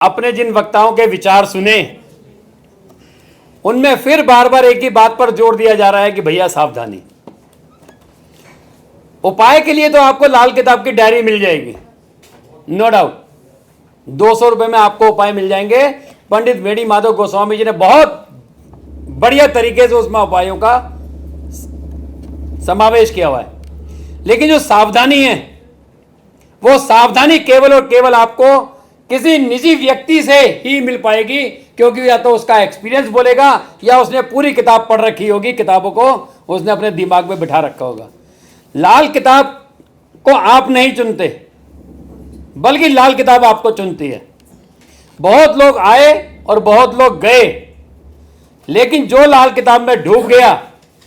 अपने जिन वक्ताओं के विचार सुने उनमें फिर बार बार एक ही बात पर जोर दिया जा रहा है कि भैया सावधानी। उपाय के लिए तो आपको लाल किताब की डायरी मिल जाएगी, नो डाउट। 200 रुपए में आपको उपाय मिल जाएंगे। पंडित वेणी माधव गोस्वामी जी ने बहुत बढ़िया तरीके से उसमें उपायों का समावेश किया हुआ है। लेकिन जो सावधानी है वो सावधानी केवल और केवल आपको किसी निजी व्यक्ति से ही मिल पाएगी, क्योंकि या तो उसका एक्सपीरियंस बोलेगा या उसने पूरी किताब पढ़ रखी होगी, किताबों को उसने अपने दिमाग में बिठा रखा होगा। लाल किताब को आप नहीं चुनते, बल्कि लाल किताब आपको चुनती है। बहुत लोग आए और बहुत लोग गए, लेकिन जो लाल किताब में डूब गया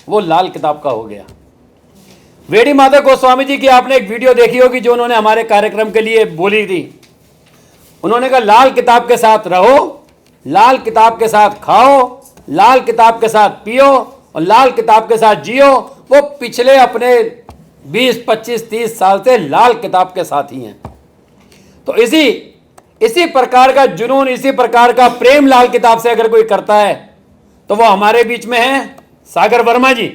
वो लाल किताब का हो गया। वेणी माधव गोस्वामी जी की आपने एक वीडियो देखी होगी जो उन्होंने हमारे कार्यक्रम के लिए बोली थी। उन्होंने कहा लाल किताब के साथ रहो, लाल किताब के साथ खाओ, लाल किताब के साथ पियो और लाल किताब के साथ जियो। वो पिछले अपने 20, 25, 30 साल से लाल किताब के साथ ही हैं। तो इसी प्रकार का जुनून, इसी प्रकार का प्रेम लाल किताब से अगर कोई करता है तो वो हमारे बीच में है सागर वर्मा जी।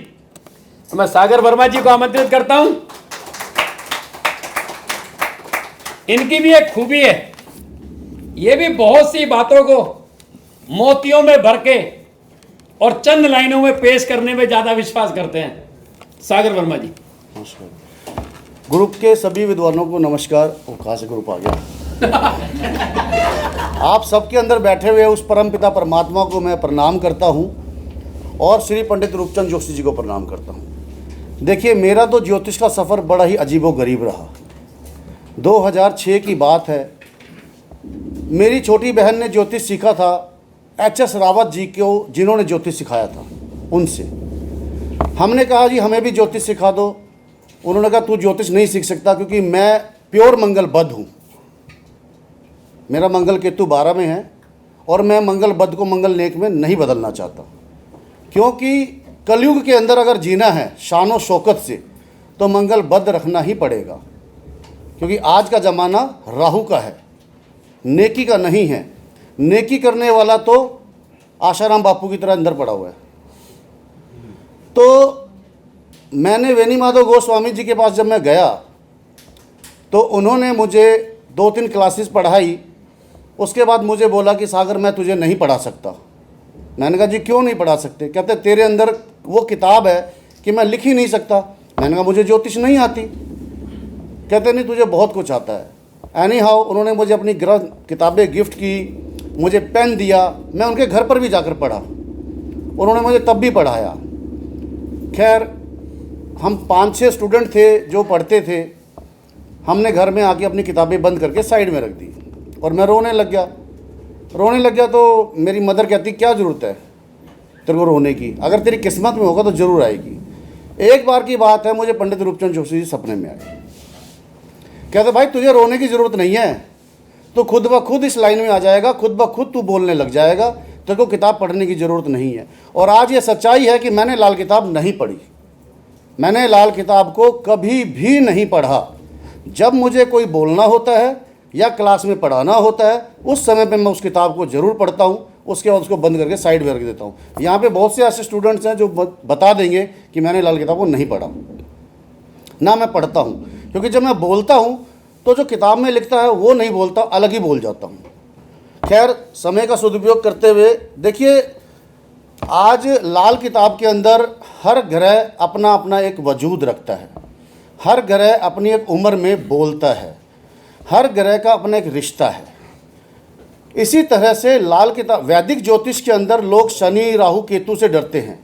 तो मैं सागर वर्मा जी को आमंत्रित करता हूं। इनकी भी एक खूबी है, ये भी बहुत सी बातों को मोतियों में भर के और चंद लाइनों में पेश करने में ज्यादा विश्वास करते हैं। सागर वर्मा जी। नमस्कार। ग्रुप के सभी विद्वानों को नमस्कार। वो कहाँ से ग्रुप आ गया? आप सबके अंदर बैठे हुए उस परमपिता परमात्मा को मैं प्रणाम करता हूँ और श्री पंडित रूपचंद जोशी जी को प्रणाम करता हूँ। देखिए, मेरा तो ज्योतिष का सफ़र बड़ा ही अजीबोगरीब रहा। 2006 की बात है। मेरी छोटी बहन ने ज्योतिष सीखा था HS रावत जी को, जिन्होंने ज्योतिष सिखाया था, उनसे। हमने कहा जी हमें भी ज्योतिष सिखा दो। उन्होंने कहा तू ज्योतिष नहीं सीख सकता क्योंकि मैं प्योर मंगल बद्ध हूँ। मेरा मंगल केतु 12 में है और मैं मंगल बद्ध को मंगल नेक में नहीं बदलना चाहता, क्योंकि कलयुग के अंदर अगर जीना है शानो शौकत से तो मंगल बद्ध रखना ही पड़ेगा, क्योंकि आज का ज़माना राहु का है, नेकी का नहीं है। नेकी करने वाला तो आशाराम बापू की तरह अंदर पड़ा हुआ है। तो मैंने वेणी माधव गोस्वामी जी के पास जब मैं गया तो उन्होंने मुझे 2-3 क्लासेस पढ़ाई। उसके बाद मुझे बोला कि सागर मैं तुझे नहीं पढ़ा सकता। मैंने कहा जी क्यों नहीं पढ़ा सकते? कहते तेरे अंदर वो किताब है कि मैं लिख ही नहीं सकता। मैंने कहा मुझे ज्योतिष नहीं आती। कहते नहीं तुझे बहुत कुछ आता है। एनी हाउ उन्होंने मुझे अपनी ग्रंथ किताबें गिफ्ट की, मुझे पेन दिया। मैं उनके घर पर भी जाकर पढ़ा, उन्होंने मुझे तब भी पढ़ाया। खैर, हम 5-6 स्टूडेंट थे जो पढ़ते थे। हमने घर में आके अपनी किताबें बंद करके साइड में रख दी और मैं रोने लग गया। तो मेरी मदर कहती क्या ज़रूरत है तेरे को रोने की, अगर तेरी किस्मत में होगा तो ज़रूर आएगी। एक बार की बात है, मुझे पंडित रूपचंद जोशी जी सपने में आए। कहते भाई तुझे रोने की ज़रूरत नहीं है, तो खुद ब खुद इस लाइन में आ जाएगा, खुद ब खुद तू बोलने लग जाएगा, तेरे को किताब पढ़ने की ज़रूरत नहीं है। और आज ये सच्चाई है कि मैंने लाल किताब नहीं पढ़ी। मैंने लाल किताब को कभी भी नहीं पढ़ा। जब मुझे कोई बोलना होता है या क्लास में पढ़ाना होता है उस समय पे मैं उस किताब को ज़रूर पढ़ता हूँ, उसके बाद उसको बंद करके साइड में रख देता हूँ। यहाँ पे बहुत से ऐसे स्टूडेंट्स हैं जो बता देंगे कि मैंने लाल किताब को नहीं पढ़ा, ना मैं पढ़ता हूँ, क्योंकि जब मैं बोलता हूँ तो जो किताब में लिखता है वो नहीं बोलता, अलग ही बोल जाता हूँ। खैर, समय का सदुपयोग करते हुए देखिए, आज लाल किताब के अंदर हर ग्रह अपना अपना एक वजूद रखता है, हर ग्रह अपनी एक उम्र में बोलता है, हर ग्रह का अपना एक रिश्ता है। इसी तरह से लाल किताब, वैदिक ज्योतिष के अंदर लोग शनि, राहु, केतु से डरते हैं,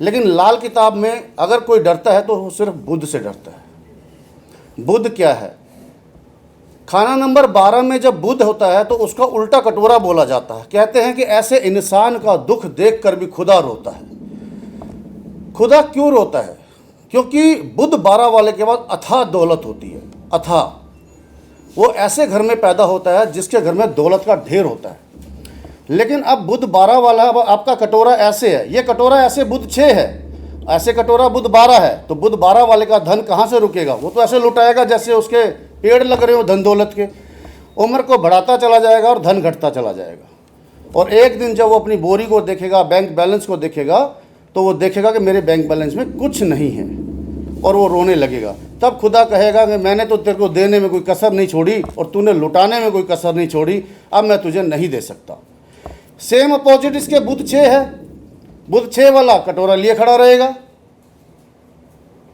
लेकिन लाल किताब में अगर कोई डरता है तो वो सिर्फ बुध से डरता है। बुध क्या है? खाना नंबर 12 में जब बुध होता है तो उसका उल्टा कटोरा बोला जाता है। कहते हैं कि ऐसे इंसान का दुख देखकर भी खुदा रोता है। खुदा क्यों रोता है? क्योंकि बुध 12 वाले के बाद अथाह दौलत होती है। अथाह, वो ऐसे घर में पैदा होता है जिसके घर में दौलत का ढेर होता है। लेकिन अब बुध 12 वाला, अब आपका कटोरा ऐसे है, ये कटोरा ऐसे बुध 6 है, ऐसे कटोरा बुध 12 है, तो बुध 12 वाले का धन कहाँ से रुकेगा? वो तो ऐसे लुटाएगा जैसे उसके पेड़ लग रहे हो धन दौलत के। उम्र को बढ़ाता चला जाएगा और धन घटता चला जाएगा। और एक दिन जब वो अपनी बोरी को देखेगा, बैंक बैलेंस को देखेगा, तो वो देखेगा कि मेरे बैंक बैलेंस में कुछ नहीं है, और वो रोने लगेगा। तब खुदा कहेगा कि मैंने तो तेरे को देने में कोई कसर नहीं छोड़ी और तूने लुटाने में कोई कसर नहीं छोड़ी, अब मैं तुझे नहीं दे सकता। सेम अपोजिट इसके बुध 6 है। बुध 6 वाला कटोरा लिए खड़ा रहेगा,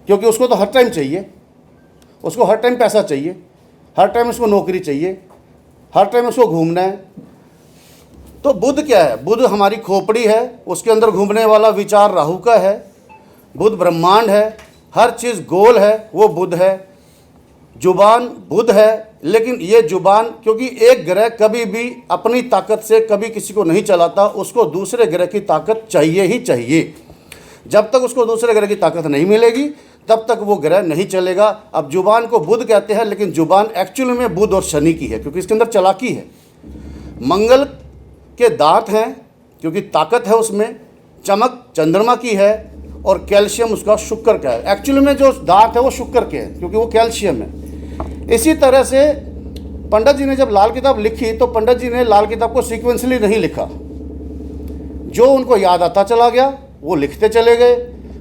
क्योंकि उसको तो हर टाइम चाहिए, उसको हर टाइम पैसा चाहिए, हर टाइम उसको नौकरी चाहिए, हर टाइम उसको घूमना है। तो बुध क्या है? बुध हमारी खोपड़ी है, उसके अंदर घूमने वाला विचार राहु का है। बुध ब्रह्मांड है, हर चीज़ गोल है, वो बुध है। जुबान बुध है, लेकिन ये जुबान, क्योंकि एक ग्रह कभी भी अपनी ताकत से कभी किसी को नहीं चलाता, उसको दूसरे ग्रह की ताकत चाहिए ही चाहिए। जब तक उसको दूसरे ग्रह की ताकत नहीं मिलेगी तब तक वो ग्रह नहीं चलेगा। अब जुबान को बुध कहते हैं, लेकिन जुबान एक्चुअली में बुध और शनि की है, क्योंकि इसके अंदर चालाकी है। मंगल के दांत हैं, क्योंकि ताकत है उसमें। चमक चंद्रमा की है, और कैल्शियम उसका शुक्र का है। एक्चुअली में जो दांत है वो शुक्र के हैं, क्योंकि वो कैल्शियम है। इसी तरह से पंडित जी ने जब लाल किताब लिखी, तो पंडित जी ने लाल किताब को सीक्वेंसली नहीं लिखा। जो उनको याद आता चला गया वो लिखते चले गए,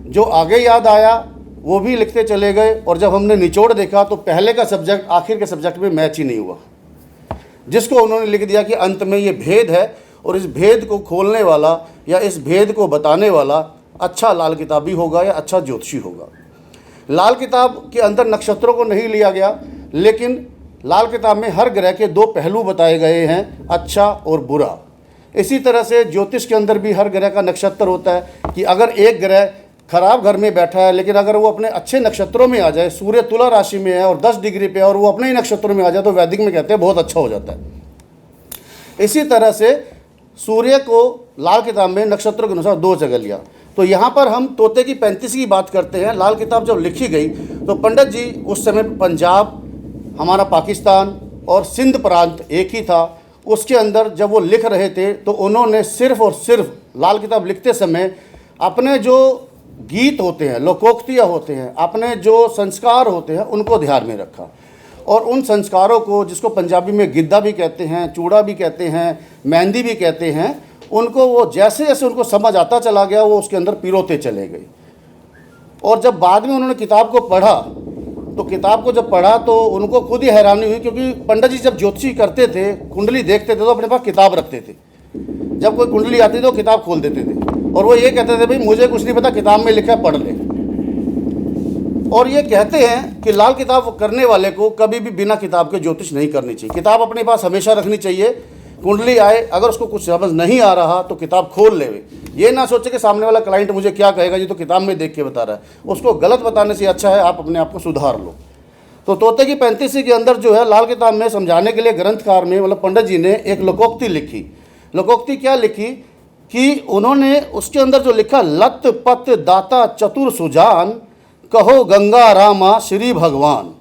जो आगे याद आया वो भी लिखते चले गए। और जब हमने निचोड़ देखा तो पहले का सब्जेक्ट आखिर के सब्जेक्ट में मैच ही नहीं हुआ, जिसको उन्होंने लिख दिया कि अंत में ये भेद है, और इस भेद को खोलने वाला या इस भेद को बताने वाला अच्छा लाल किताबी होगा या अच्छा ज्योतिषी होगा। लाल किताब के अंदर नक्षत्रों को नहीं लिया गया, लेकिन लाल किताब में हर ग्रह के 2 पहलू बताए गए हैं, अच्छा और बुरा। इसी तरह से ज्योतिष के अंदर भी हर ग्रह का नक्षत्र होता है कि अगर एक ग्रह खराब घर में बैठा है, लेकिन अगर वो अपने अच्छे नक्षत्रों में आ जाए, सूर्य तुला राशि में है और 10 डिग्री पे है, और वो अपने ही नक्षत्रों में आ जाए, तो वैदिक में कहते हैं बहुत अच्छा हो जाता है। इसी तरह से सूर्य को लाल किताब में नक्षत्रों के अनुसार 2 जगह लिया। तो यहाँ पर हम तोते की 35 की बात करते हैं। लाल किताब जब लिखी गई तो पंडित जी उस समय पंजाब, हमारा पाकिस्तान और सिंध प्रांत एक ही था, उसके अंदर जब वो लिख रहे थे तो उन्होंने सिर्फ़ और सिर्फ लाल किताब लिखते समय अपने जो गीत होते हैं, लोकोक्तियाँ होते हैं, अपने जो संस्कार होते हैं, उनको ध्यान में रखा। और उन संस्कारों को, जिसको पंजाबी में गिद्दा भी कहते हैं, चूड़ा भी कहते हैं, मेहंदी भी कहते हैं, उनको वो जैसे जैसे उनको समझ आता चला गया वो उसके अंदर पिरोते चले गए। और जब बाद में उन्होंने किताब को पढ़ा, तो किताब को जब पढ़ा तो उनको खुद ही हैरानी हुई, क्योंकि पंडित जी जब ज्योतिषी करते थे, कुंडली देखते थे, तो अपने पास किताब रखते थे। जब कोई कुंडली आती तो किताब खोल देते थे, और वो ये कहते थे भाई मुझे कुछ नहीं पता, किताब में लिखा है पढ़ ले। और ये कहते हैं कि लाल किताब करने वाले को कभी भी बिना किताब के ज्योतिष नहीं करनी चाहिए। किताब अपने पास हमेशा रखनी चाहिए। कुंडली आए, अगर उसको कुछ समझ नहीं आ रहा तो किताब खोल ले। ये ना सोचे कि सामने वाला क्लाइंट मुझे क्या कहेगा, ये तो किताब में देख के बता रहा है। उसको गलत बताने से अच्छा है आप अपने आप को सुधार लो। तो तोते की 35 के अंदर जो है लाल किताब में समझाने के लिए ग्रंथकार में, मतलब पंडित जी ने एक लोकोक्ति लिखी। लोकोक्ति क्या लिखी कि उन्होंने उसके अंदर जो लिखा, लत पत दाता चतुर सुजान, कहो गंगा रामा श्री भगवान।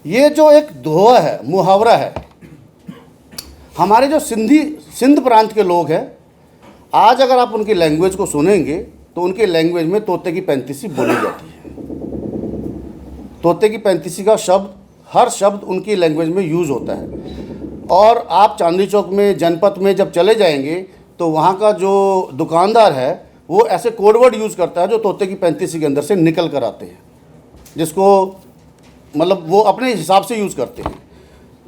ये जो एक दोहा है, मुहावरा है, हमारे जो सिंध प्रांत के लोग हैं, आज अगर आप उनकी लैंग्वेज को सुनेंगे तो उनकी लैंग्वेज में तोते की 35 बोली जाती है। तोते की 35 का शब्द, हर शब्द उनकी लैंग्वेज में यूज़ होता है। और आप चांदनी चौक में, जनपथ में जब चले जाएंगे तो वहाँ का जो दुकानदार है वो ऐसे कोडवर्ड यूज़ करता है जो तोते की 35 के अंदर से निकल कर आते हैं, जिसको मतलब वो अपने हिसाब से यूज़ करते हैं।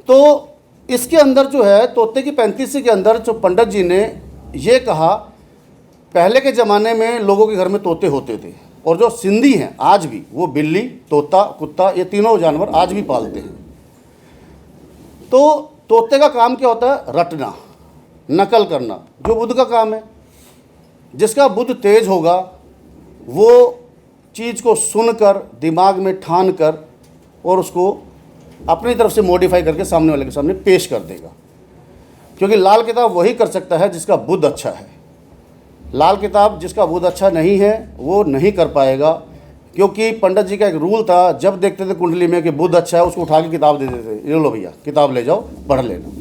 तो इसके अंदर जो है तोते की 35 के अंदर जो पंडित जी ने ये कहा, पहले के ज़माने में लोगों के घर में तोते होते थे, और जो सिंधी हैं आज भी वो बिल्ली, तोता, कुत्ता, ये तीनों जानवर आज भी पालते हैं। तो तोते का काम क्या होता है? रटना, नकल करना, जो बुध का काम है। जिसका बुध तेज होगा वो चीज़ को सुनकर, दिमाग में ठान कर और उसको अपनी तरफ से मॉडिफाई करके सामने वाले के सामने पेश कर देगा। क्योंकि लाल किताब वही कर सकता है जिसका बुध अच्छा है। लाल किताब जिसका बुध अच्छा नहीं है वो नहीं कर पाएगा, क्योंकि पंडित जी का एक रूल था, जब देखते थे कुंडली में कि बुध अच्छा है उसको उठा के किताब दे देते, ये लो भैया किताब ले जाओ पढ़ लेना।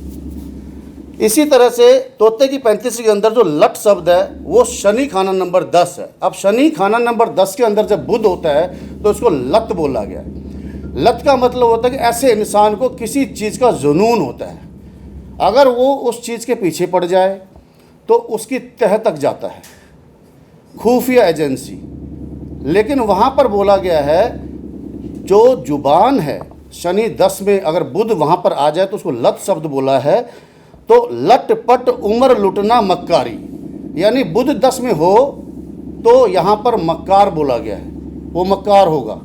इसी तरह से तोते की 35 के अंदर जो लट शब्द है वो शनि खाना नंबर 10 है। अब शनि खाना नंबर 10 के अंदर जब बुध होता है तो इसको लत बोला गया है। लत का मतलब होता है कि ऐसे इंसान को किसी चीज़ का जुनून होता है, अगर वो उस चीज़ के पीछे पड़ जाए तो उसकी तह तक जाता है, खुफिया एजेंसी। लेकिन वहाँ पर बोला गया है जो जुबान है, शनि 10 में अगर बुध वहाँ पर आ जाए तो उसको लत शब्द बोला है। तो लट पट उम्र लुटना मक्कारी, यानी बुध 10 में हो तो यहाँ पर मक्कार बोला गया है, वो मक्कार होगा।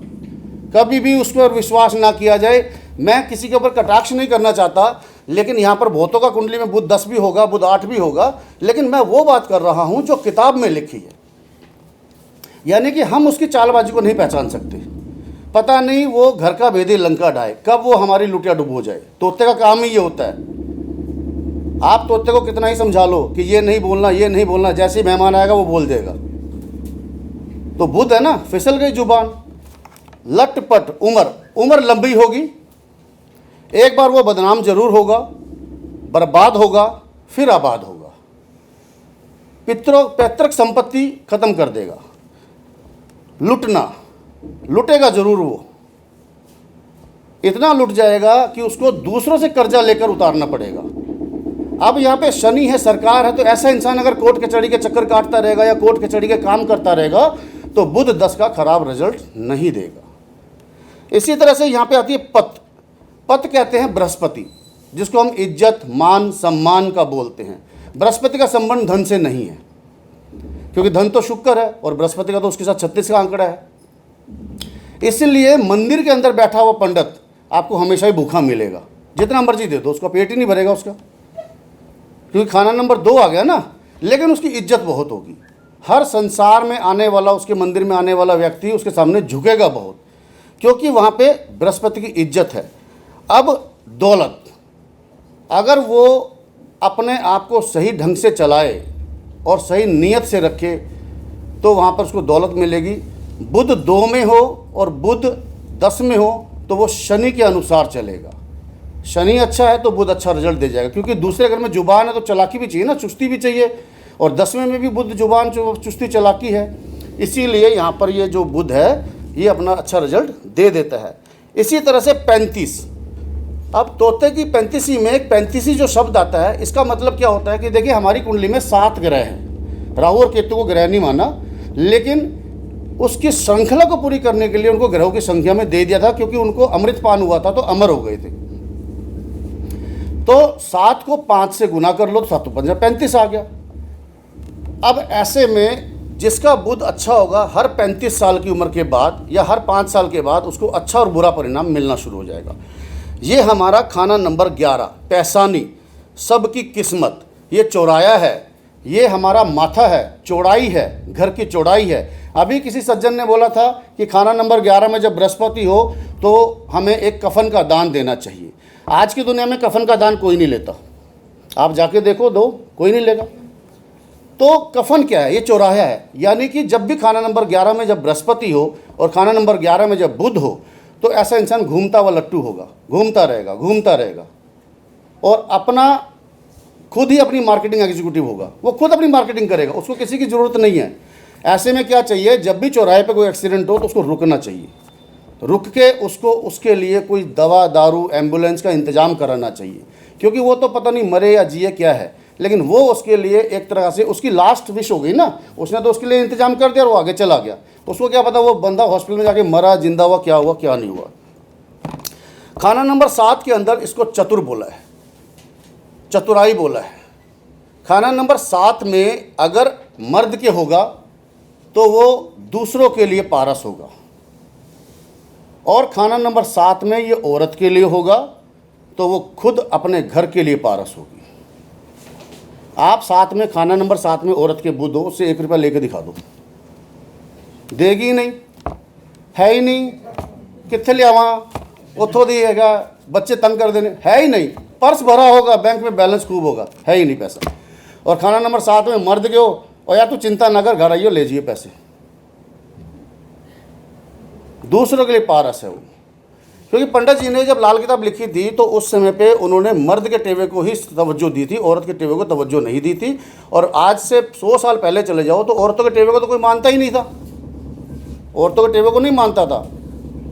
कभी भी उस पर विश्वास ना किया जाए। मैं किसी के ऊपर कटाक्ष नहीं करना चाहता, लेकिन यहाँ पर बहुतों का कुंडली में बुध 10 भी होगा, बुध 8 भी होगा, लेकिन मैं वो बात कर रहा हूँ जो किताब में लिखी है। यानी कि हम उसकी चालबाजी को नहीं पहचान सकते। पता नहीं वो घर का भेदी लंका ढाए, कब वो हमारी लुटिया डुबो जाए। तोते का काम ही ये होता है। आप तोते को कितना ही समझा लो कि ये नहीं बोलना, ये नहीं बोलना, जैसे ही मेहमान आएगा वो बोल देगा। तो बुध है ना, फिसल गई जुबान। लटपट उम्र लंबी होगी, एक बार वो बदनाम जरूर होगा, बर्बाद होगा, फिर आबाद होगा। पैतृक संपत्ति खत्म कर देगा। लुटेगा जरूर, वो इतना लुट जाएगा कि उसको दूसरों से कर्जा लेकर उतारना पड़ेगा। अब यहाँ पे शनि है, सरकार है, तो ऐसा इंसान अगर कोर्ट कचहरी के चक्कर काटता रहेगा या कोर्ट कचहरी के काम करता रहेगा तो बुध 10 का खराब रिजल्ट नहीं देगा। इसी तरह से यहाँ पे आती है पत कहते हैं बृहस्पति, जिसको हम इज्जत मान सम्मान का बोलते हैं। बृहस्पति का संबंध धन से नहीं है, क्योंकि धन तो शुक्र है और बृहस्पति का तो उसके साथ 36 का आंकड़ा है। इसलिए मंदिर के अंदर बैठा हुआ पंडित आपको हमेशा ही भूखा मिलेगा, जितना मर्जी दे दो उसका पेट ही नहीं भरेगा उसका, क्योंकि खाना नंबर 2 आ गया ना। लेकिन उसकी इज्जत बहुत होगी। हर संसार में आने वाला, उसके मंदिर में आने वाला व्यक्ति उसके सामने झुकेगा बहुत, क्योंकि वहाँ पे बृहस्पति की इज्जत है। अब दौलत, अगर वो अपने आप को सही ढंग से चलाए और सही नीयत से रखे तो वहाँ पर उसको दौलत मिलेगी। बुध 2 में हो और बुध 10 में हो तो वो शनि के अनुसार चलेगा। शनि अच्छा है तो बुध अच्छा रिजल्ट दे जाएगा, क्योंकि दूसरे घर में जुबान है तो चालाकी भी चाहिए ना, चुस्ती भी चाहिए, और 10वें में भी बुध जुबान चुस्ती चालाकी है। इसीलिए यहाँ पर ये जो बुध है ये अपना अच्छा रिजल्ट दे देता है। इसी तरह से 35, अब तोते की 35 में एक 35 जो शब्द आता है, इसका मतलब क्या होता है कि देखिए हमारी कुंडली में 7 ग्रह हैं। राहु और केतु को ग्रह नहीं माना, लेकिन उसकी श्रृंखला को पूरी करने के लिए उनको ग्रहों की संख्या में दे दिया था, क्योंकि उनको अमृतपान हुआ था तो अमर हो गए थे। तो 7 को 5 से गुना कर लो तो 7 5 35 आ गया। अब ऐसे में जिसका बुध अच्छा होगा, हर 35 साल की उम्र के बाद या हर 5 साल के बाद उसको अच्छा और बुरा परिणाम मिलना शुरू हो जाएगा। ये हमारा खाना नंबर 11 पैसानी, सबकी किस्मत, ये चौराया है, ये हमारा माथा है, चौड़ाई है, घर की चौड़ाई है। अभी किसी सज्जन ने बोला था कि खाना नंबर 11 में जब बृहस्पति हो तो हमें एक कफन का दान देना चाहिए। आज की दुनिया में कफन का दान कोई नहीं लेता, आप जाके देखो, दो कोई नहीं लेगा। तो कफन क्या है? ये चौराहा है। यानी कि जब भी खाना नंबर 11 में जब बृहस्पति हो और खाना नंबर 11 में जब बुध हो तो ऐसा इंसान घूमता हुआ लट्टू होगा, घूमता रहेगा और अपना खुद ही अपनी मार्केटिंग एग्जीक्यूटिव होगा। वो खुद अपनी मार्केटिंग करेगा, उसको किसी की ज़रूरत नहीं है। ऐसे में क्या चाहिए, जब भी चौराहे पे कोई एक्सीडेंट हो तो उसको रुकना चाहिए, रुक के उसको उसके लिए कोई दवा दारू एम्बुलेंस का इंतज़ाम कराना चाहिए, क्योंकि वो तो पता नहीं मरे या जिए क्या है, लेकिन वो उसके लिए एक तरह से उसकी लास्ट विश हो गई ना, उसने तो उसके लिए इंतजाम कर दिया और वो आगे चला गया। उसको क्या पता वो बंदा हॉस्पिटल में जाके मरा, जिंदा हुआ क्या नहीं हुआ। खाना नंबर 7 के अंदर इसको चतुर बोला है, चतुराई बोला है। खाना नंबर 7 में अगर मर्द के होगा तो वो दूसरों के लिए पारस होगा, और खाना नंबर 7 में ये औरत के लिए होगा तो वो खुद अपने घर के लिए पारस होगी। आप 7 में खाना नंबर 7 में औरत के बुध हो, उससे 1 रुपया लेके दिखा दो, देगी ही नहीं, है ही नहीं, कितने ले आवा उतो दिएगा, बच्चे तंग कर देने, है ही नहीं, पर्स भरा होगा, बैंक में बैलेंस खूब होगा, है ही नहीं पैसा। और खाना नंबर 7 में मर्द के हो और या तो चिंता न कर, घर आइयो ले जाइए पैसे, दूसरों के लिए पारस है वो। क्योंकि पंडित जी ने जब लाल किताब लिखी थी तो उस समय पे उन्होंने मर्द के टेवे को ही तवज्जो दी थी, औरत के टेवे को तवज्जो नहीं दी थी। और आज से 100 साल पहले चले जाओ तो औरतों के टेवे को तो कोई मानता ही नहीं था, औरतों के टेवे को नहीं मानता था।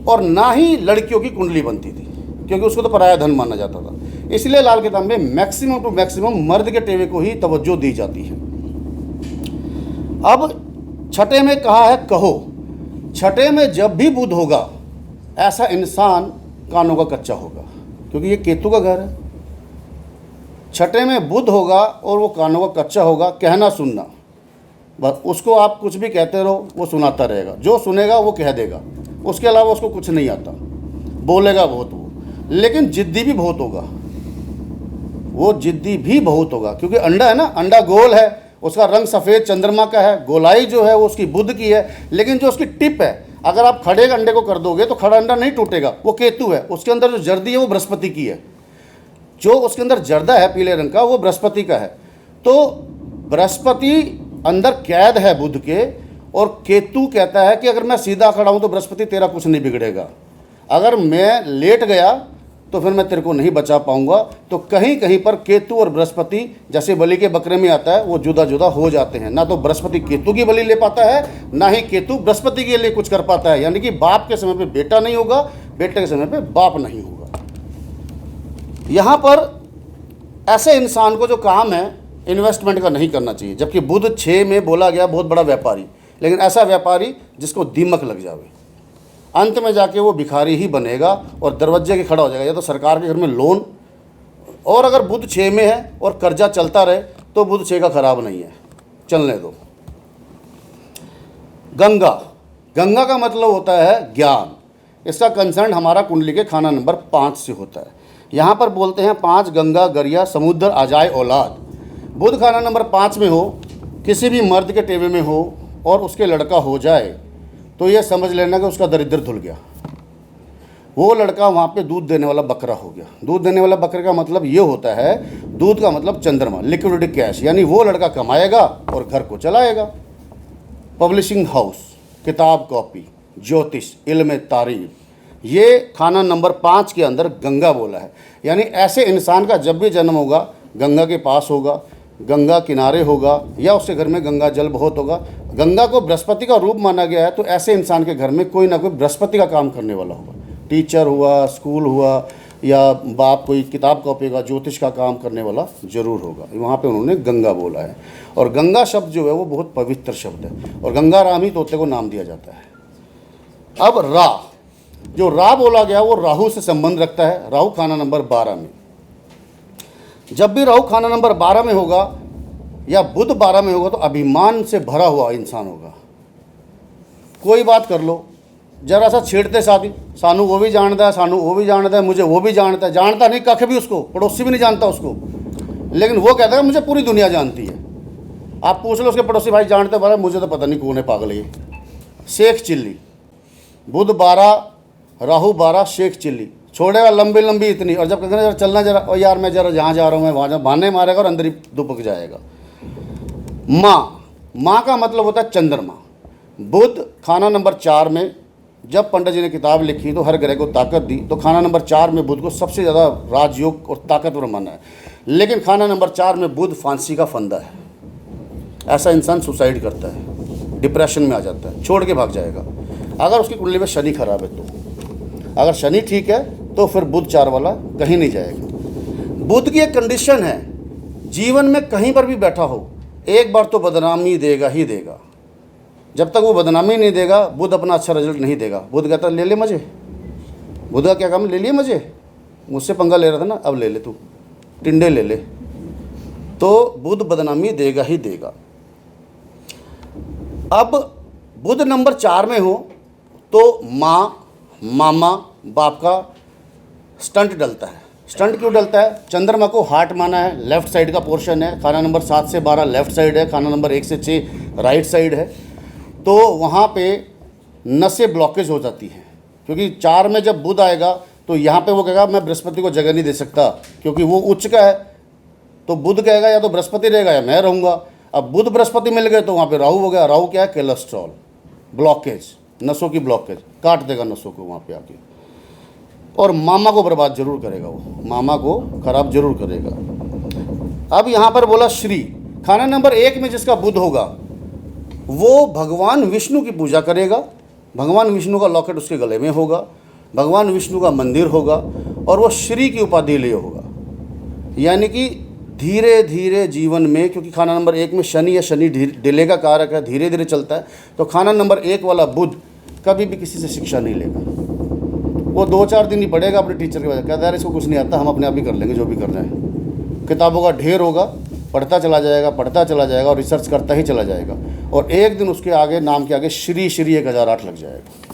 और ना ही लड़कियों की कुंडली बनती थी, क्योंकि उसको तो पराया धन माना जाता था। इसलिए लाल किताब में मैक्सिमम टू मैक्सिमम मर्द के टेवे को ही तवज्जो दी जाती है। अब छठे में कहा है कहो। छठे में जब भी बुध होगा ऐसा इंसान कानों का कच्चा होगा, क्योंकि ये केतु का घर है। छठे में बुध होगा और वो कानों का कच्चा होगा, कहना सुनना, बस उसको आप कुछ भी कहते रहो वो सुनाता रहेगा, जो सुनेगा वो कह देगा, उसके अलावा उसको कुछ नहीं आता, बोलेगा बहुत वो, लेकिन जिद्दी भी बहुत होगा। वो जिद्दी भी बहुत होगा, क्योंकि अंडा है ना, अंडा गोल है, उसका रंग सफ़ेद चंद्रमा का है, गोलाई जो है वो उसकी बुध की है, लेकिन जो उसकी टिप है, अगर आप खड़े अंडे को कर दोगे तो खड़ा अंडा नहीं टूटेगा, वो केतु है। उसके अंदर जो जर्दी है वो बृहस्पति की है, जो उसके अंदर जर्दा है पीले रंग का वो बृहस्पति का है। तो बृहस्पति अंदर कैद है बुध के, और केतु कहता है कि अगर मैं सीधा खड़ा हूं तो बृहस्पति तेरा कुछ नहीं बिगड़ेगा, अगर मैं लेट गया तो फिर मैं तेरे को नहीं बचा पाऊंगा। तो कहीं कहीं पर केतु और बृहस्पति, जैसे बलि के बकरे में आता है, वो जुदा जुदा हो जाते हैं। ना तो बृहस्पति केतु की बलि ले पाता है, ना ही केतु बृहस्पति के लिए कुछ कर पाता है। यानी कि बाप के समय पे बेटा नहीं होगा, बेटे के समय पे बाप नहीं होगा। यहाँ पर ऐसे इंसान को जो काम है इन्वेस्टमेंट का नहीं करना चाहिए, जबकि बुध 6 में बोला गया बहुत बड़ा व्यापारी, लेकिन ऐसा व्यापारी जिसको दीमक लग जावे, अंत में जाके वो भिखारी ही बनेगा और दरवाजे के खड़ा हो जाएगा, या तो सरकार के घर में लोन। और अगर बुध 6 में है और कर्जा चलता रहे तो बुध 6 का खराब नहीं है, चलने दो। गंगा, गंगा का मतलब होता है ज्ञान। इसका कंसर्न हमारा कुंडली के खाना नंबर 5 से होता है। यहाँ पर बोलते हैं 5 गंगा गरिया समुद्र आ जाए औलाद। बुध खाना नंबर 5 में हो, किसी भी मर्द के टेवे में हो और उसके लड़का हो जाए तो ये समझ लेना कि उसका दरिद्र धुल गया। वो लड़का वहाँ पे दूध देने वाला बकरा हो गया। दूध देने वाला बकरे का मतलब ये होता है, दूध का मतलब चंद्रमा, लिक्विडिटी कैश, यानी वो लड़का कमाएगा और घर को चलाएगा। पब्लिशिंग हाउस, किताब कॉपी, ज्योतिष, इल्म तारीफ, ये खाना नंबर 5 के अंदर गंगा बोला है। यानी ऐसे इंसान का जब भी जन्म होगा गंगा के पास होगा, गंगा किनारे होगा, या उसके घर में गंगा जल बहुत होगा। गंगा को बृहस्पति का रूप माना गया है, तो ऐसे इंसान के घर में कोई ना कोई बृहस्पति का काम करने वाला होगा। टीचर हुआ, स्कूल हुआ, या बाप कोई किताब कॉपी का ज्योतिष का काम करने वाला जरूर होगा। वहाँ पे उन्होंने गंगा बोला है। और गंगा शब्द जो है वो बहुत पवित्र शब्द है, और गंगा राम ही तोते को नाम दिया जाता है। अब रा, जो रा बोला गया वो राहु से संबंध रखता है। राहु खाना नंबर 12 में, जब भी राहु खाना नंबर 12 में होगा या बुध 12 में होगा तो अभिमान से भरा हुआ इंसान होगा। कोई बात कर लो, जरा सा छेड़ते शादी, सानू वो भी जानता है, सानू वो भी जानता है, मुझे वो भी जानता है, जानता नहीं कख भी उसको, पड़ोसी भी नहीं जानता उसको, लेकिन वो कहता है मुझे पूरी दुनिया जानती है। आप पूछ लो उसके पड़ोसी, भाई जानते बोला मुझे तो पता नहीं कौन है पागल ये। शेख चिल्ली, बुध 12 राहु 12 शेख चिल्ली, छोड़ेगा लंबी लंबी इतनी, और जब कहते जरा चलना जरा, और यार मैं जरा जहाँ जा रहा हूँ मैं वहाँ बहाने मारेगा और अंदर ही दुपक जाएगा। माँ, माँ का मतलब होता है चंद्रमा। बुध खाना नंबर 4 में, जब पंडित जी ने किताब लिखी तो हर ग्रह को ताकत दी, तो खाना नंबर 4 में बुध को सबसे ज़्यादा राजयोग और ताकतवर माना है। लेकिन खाना नंबर 4 में बुध फांसी का फंदा है। ऐसा इंसान सुसाइड करता है, डिप्रेशन में आ जाता है, छोड़ के भाग जाएगा। अगर उसकी कुंडली में शनि खराब है तो, अगर शनि ठीक है तो फिर बुध 4 वाला कहीं नहीं जाएगा। बुध की एक कंडीशन है, जीवन में कहीं पर भी बैठा हो एक बार तो बदनामी देगा ही देगा। जब तक वो बदनामी नहीं देगा बुध अपना अच्छा रिजल्ट नहीं देगा। बुध कहता ले ले मजे, बुध का क्या काम, ले लिए मजे, मुझसे पंगा ले रहा था ना, अब ले ले तू, टिंडे ले ले। तो बुध बदनामी देगा ही देगा। अब बुध नंबर 4 में हो तो माँ, मामा, बाप का स्टंट डलता है। स्टंट क्यों डलता है? चंद्रमा को हार्ट माना है, लेफ्ट साइड का पोर्शन है। खाना नंबर 7 से 12 लेफ्ट साइड है, खाना नंबर 1 से 6 राइट साइड है। तो वहाँ पे नसें ब्लॉकेज हो जाती हैं, क्योंकि 4 में जब बुध आएगा तो यहाँ पे वो कहेगा मैं बृहस्पति को जगह नहीं दे सकता, क्योंकि वो उच्च का है। तो बुध कहेगा या तो बृहस्पति रहेगा या मैं रहूँगा। अब बुध बृहस्पति मिल गए तो वहाँ पे राहु हो गया। राहु क्या है? कोलेस्ट्रॉल, ब्लॉकेज, नसों की ब्लॉकेज, काट देगा नसों को वहाँ पे आके, और मामा को बर्बाद जरूर करेगा, वो मामा को खराब जरूर करेगा। अब यहाँ पर बोला श्री, खाना नंबर 1 में जिसका बुध होगा वो भगवान विष्णु की पूजा करेगा, भगवान विष्णु का लॉकेट उसके गले में होगा, भगवान विष्णु का मंदिर होगा और वो श्री की उपाधि लिए होगा। यानी कि धीरे धीरे जीवन में, क्योंकि खाना नंबर 1 में शनि या शनि डिले का कारक है, धीरे धीरे चलता है, तो खाना नंबर 1 वाला बुध कभी भी किसी से शिक्षा नहीं लेगा। वो 2-4 दिन ही पढ़ेगा अपने टीचर के वजह, कहता है यार इसको कुछ नहीं आता, हम अपने आप ही कर लेंगे जो भी करना है। किताबों का ढेर होगा, पढ़ता चला जाएगा और रिसर्च करता ही चला जाएगा, और एक दिन उसके आगे नाम के आगे श्री 1008 लग जाएगा।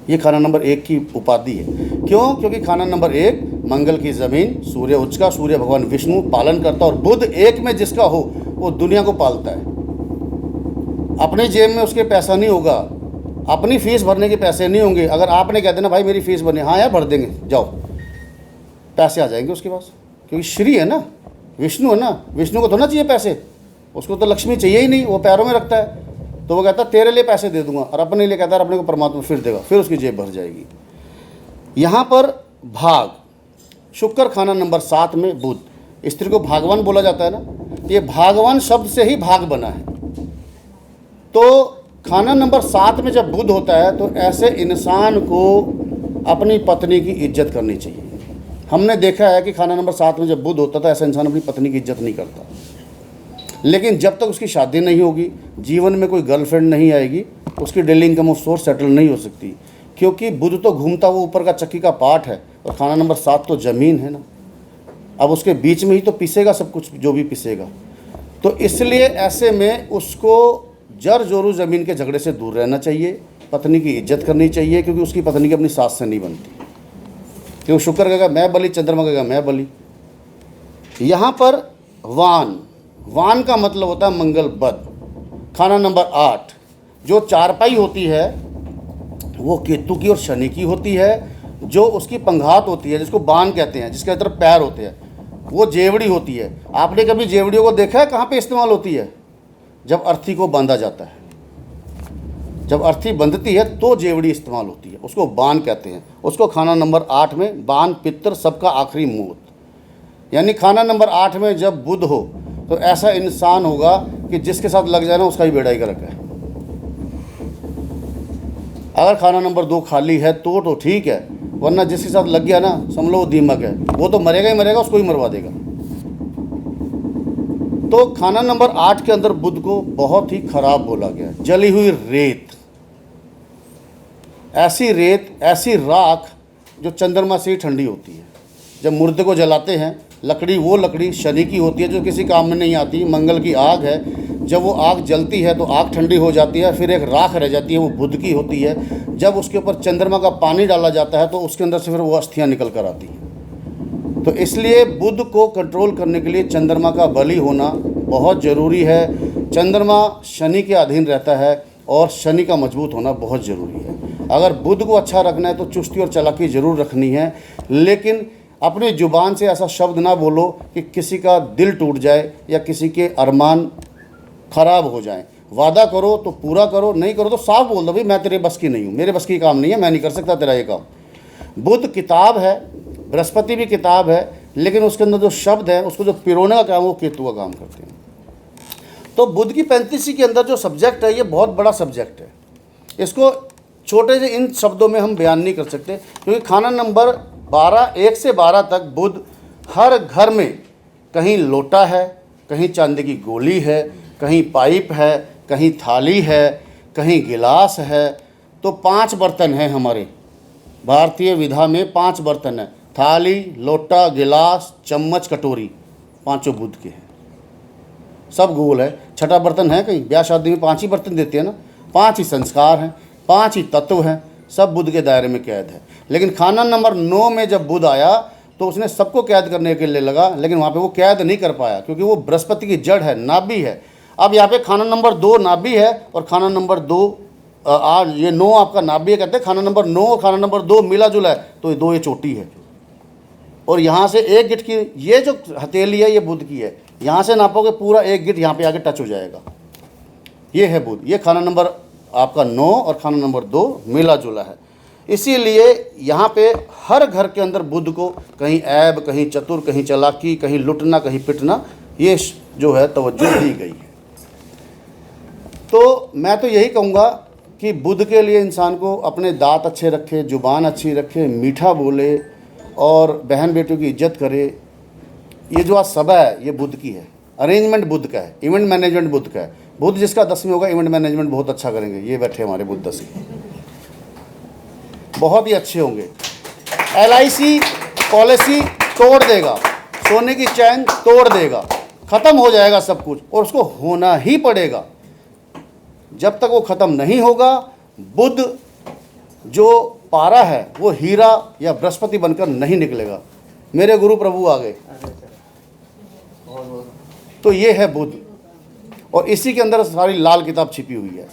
ये खाना नंबर 1 की उपाधि है। क्यों? क्योंकि खाना नंबर 1 मंगल की ज़मीन, सूर्य उच्च का, सूर्य भगवान विष्णु पालन करता है, और बुध 1 में जिसका हो वो दुनिया को पालता है। अपनी जेब में उसके पैसा नहीं होगा, अपनी फीस भरने के पैसे नहीं होंगे। अगर आपने कह देना भाई मेरी फीस भरनी, हाँ यार भर देंगे, जाओ, पैसे आ जाएंगे उसके पास, क्योंकि श्री है ना, विष्णु है ना। विष्णु को थोड़ा चाहिए पैसे, उसको तो लक्ष्मी चाहिए ही नहीं, वो पैरों में रखता है। तो वो कहता है तेरे लिए पैसे दे दूंगा, और अपने लिए कहता है अपने को परमात्मा फिर देगा, फिर उसकी जेब भर जाएगी। यहाँ पर भाग, शुक्र खाना नंबर 7 में बुध, स्त्री को भागवान बोला जाता है ना, ये भागवान शब्द से ही भाग बना है। तो खाना नंबर 7 में जब बुध होता है तो ऐसे इंसान को अपनी पत्नी की इज्जत करनी चाहिए। हमने देखा है कि खाना नंबर 7 में जब बुध होता था ऐसा इंसान अपनी पत्नी की इज्जत नहीं करता। लेकिन जब तक उसकी शादी नहीं होगी, जीवन में कोई गर्लफ्रेंड नहीं आएगी, उसकी daily income of source settle नहीं हो सकती, क्योंकि बुध तो घूमता वो ऊपर का चक्की का पार्ट है, और खाना नंबर 7 तो ज़मीन है ना। अब उसके बीच में ही तो पिसेगा सब कुछ, जो भी पिसेगा। तो इसलिए ऐसे में उसको जर जोरू ज़मीन के झगड़े से दूर रहना चाहिए, पत्नी की इज्जत करनी चाहिए, क्योंकि उसकी पत्नी की अपनी सास से नहीं बनती। क्योंकि शुक्र कहेगा मैं बली, चंद्रमा कहेगा मैं बली। यहाँ पर वान, वान का मतलब होता है मंगल बद। खाना नंबर 8 जो चारपाई होती है वो केतु की और शनि की होती है। जो उसकी पंघात होती है, जिसको बान कहते हैं, जिसके तरफ पैर होते हैं, वो जेवड़ी होती है। आपने कभी जेवड़ियों को देखा है? कहाँ पे इस्तेमाल होती है? जब अर्थी को बांधा जाता है, जब अर्थी बंधती है तो जेवड़ी इस्तेमाल होती है, उसको बान कहते हैं। उसको खाना नंबर 8 में बान, पितर, सबका आखिरी मौत। यानी खाना नंबर 8 में जब बुध हो तो ऐसा इंसान होगा कि जिसके साथ लग जाए ना उसका ही बेड़ा ही गर्क है। अगर खाना नंबर 2 खाली है तो ठीक है, वरना जिसके साथ लग गया ना समझ लो वो दीमक है, वो तो मरेगा ही मरेगा, उसको ही मरवा देगा। तो खाना नंबर 8 के अंदर बुध को बहुत ही खराब बोला गया। जली हुई रेत, ऐसी रेत, ऐसी राख जो चंद्रमा से ही ठंडी होती है। जब मुर्दे को जलाते हैं, लकड़ी वो लकड़ी शनि की होती है जो किसी काम में नहीं आती, मंगल की आग है। जब वो आग जलती है तो आग ठंडी हो जाती है, फिर एक राख रह जाती है, वो बुध की होती है। जब उसके ऊपर चंद्रमा का पानी डाला जाता है तो उसके अंदर से फिर वो अस्थियाँ निकल कर आती हैं। तो इसलिए बुध को कंट्रोल करने के लिए चंद्रमा का बली होना बहुत ज़रूरी है। चंद्रमा शनि के अधीन रहता है और शनि का मजबूत होना बहुत ज़रूरी है। अगर बुध को अच्छा रखना है तो चुस्ती और चालाकी ज़रूर रखनी है, लेकिन अपनी ज़ुबान से ऐसा शब्द ना बोलो कि किसी का दिल टूट जाए या किसी के अरमान ख़राब हो जाएं। वादा करो तो पूरा करो, नहीं करो तो साफ बोल दो भाई मैं तेरे बस की नहीं हूँ, मेरे बस की काम नहीं है, मैं नहीं कर सकता तेरा ये काम। बुध किताब है, बृहस्पति भी किताब है, लेकिन उसके अंदर जो शब्द है उसको जो पिरोने का काम वो केतु का काम करते हैं। तो बुध की 35 के अंदर जो सब्जेक्ट है ये बहुत बड़ा सब्जेक्ट है। इसको छोटे से इन शब्दों में हम बयान नहीं कर सकते, क्योंकि खाना नंबर 12, 1 से 12 तक बुध हर घर में कहीं लोटा है, कहीं चांदी की गोली है, कहीं पाइप है, कहीं थाली है, कहीं गिलास है। तो 5 बर्तन हैं हमारे भारतीय विधा में, 5 बर्तन हैं, थाली, लोटा, गिलास, चम्मच, कटोरी, 5 बुध के हैं। सब गोल है। छठा बर्तन है कहीं? ब्याह शादी में 5 ही बर्तन देते हैं ना। 5 ही संस्कार हैं, 5 ही तत्व हैं, सब बुध के दायरे में कैद है। लेकिन खाना नंबर 9 में जब बुध आया तो उसने सबको कैद करने के लिए लगा, लेकिन वहाँ पे वो कैद नहीं कर पाया, क्योंकि वो बृहस्पति की जड़ है, नाभि है। अब यहाँ पे खाना नंबर 2 नाभि है और खाना नंबर 2 ये 9 आपका नाभि है। कहते हैं खाना नंबर 9 और खाना नंबर 2 मिला जुला है तो ये 2 ये चोटी है। और यहाँ से 1 गिट की ये जो हथेली है ये बुध की है, यहाँ से नापोगे पूरा 1 गिट यहाँ पे आके टच हो जाएगा। ये है बुध। ये खाना नंबर आपका 9 और खाना नंबर 2 मिला जुला है। इसीलिए यहाँ पे हर घर के अंदर बुध को कहीं ऐब, कहीं चतुर, कहीं चालाकी, कहीं लुटना, कहीं पिटना, ये जो है तवज्जो दी गई है। तो मैं तो यही कहूँगा कि बुद्ध के लिए इंसान को अपने दांत अच्छे रखे, जुबान अच्छी रखे, मीठा बोले और बहन बेटियों की इज्जत करे। ये जो आज सभा है ये बुद्ध की है, अरेंजमेंट बुद्ध का है, इवेंट मैनेजमेंट बुद्ध का है। बुद्ध जिसका 10वीं होगा इवेंट मैनेजमेंट बहुत अच्छा करेंगे। ये बैठे हमारे बुद्ध 10वीं बहुत ही अच्छे होंगे। LIC पॉलिसी तोड़ देगा, सोने की चैन तोड़ देगा, ख़त्म हो जाएगा सब कुछ और उसको होना ही पड़ेगा। जब तक वो ख़त्म नहीं होगा, बुद्ध जो पारा है वो हीरा या बृहस्पति बनकर नहीं निकलेगा। मेरे गुरु प्रभु आ गए। तो ये है बुद्ध और इसी के अंदर सारी लाल किताब छिपी हुई है।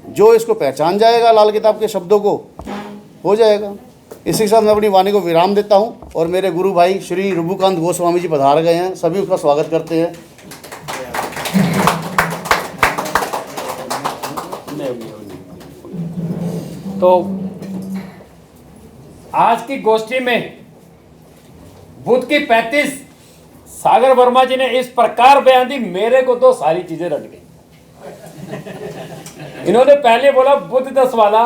जो इसको पहचान जाएगा लाल किताब के शब्दों को, हो जाएगा। इसी के साथ मैं अपनी वाणी को विराम देता हूँ और मेरे गुरु भाई श्री रूबुकांत गोस्वामी जी पधार गए हैं, सभी उसका स्वागत करते हैं। तो आज की गोष्ठी में बुद्ध की 35 सागर वर्मा जी ने इस प्रकार बयान दी, मेरे को तो सारी चीजें रट गई। इन्होंने पहले बोला बुद्ध 10 वाला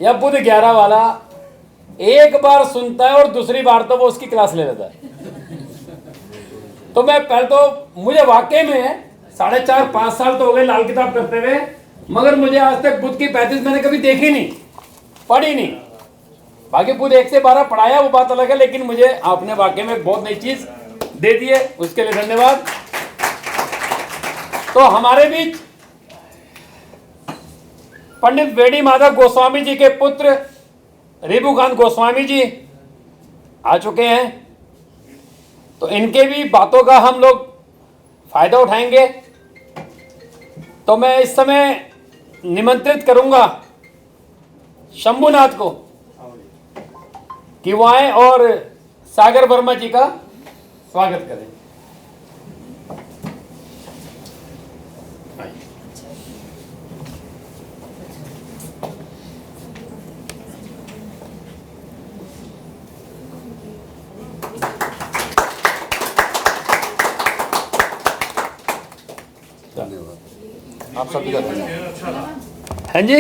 या बुद्ध 11 वाला, एक बार सुनता है और दूसरी बार तो वो उसकी क्लास ले लेता है। तो मैं पहले तो मुझे वाकई में 4.5-5 साल तो हो गए लाल किताब करते हुए, मगर मुझे आज तक बुद्ध की 35 मैंने कभी देखी नहीं, पढ़ी नहीं। बाकी बुद्ध 1 से 12 पढ़ाया वो बात अलग है, लेकिन मुझे आपने वाकई में बहुत नई चीज दे दी है, उसके लिए धन्यवाद। तो हमारे बीच पंडित वेणी माधव गोस्वामी जी के पुत्र रिबुकांत गोस्वामी जी आ चुके हैं। तो इनके भी बातों का हम लोग फायदा उठाएंगे। तो मैं इस समय निमंत्रित करूंगा शंभुनाथ को कि वो आए और सागर वर्मा जी का स्वागत करें। धन्यवाद आप सभी का धन्यवाद। हाँ जी।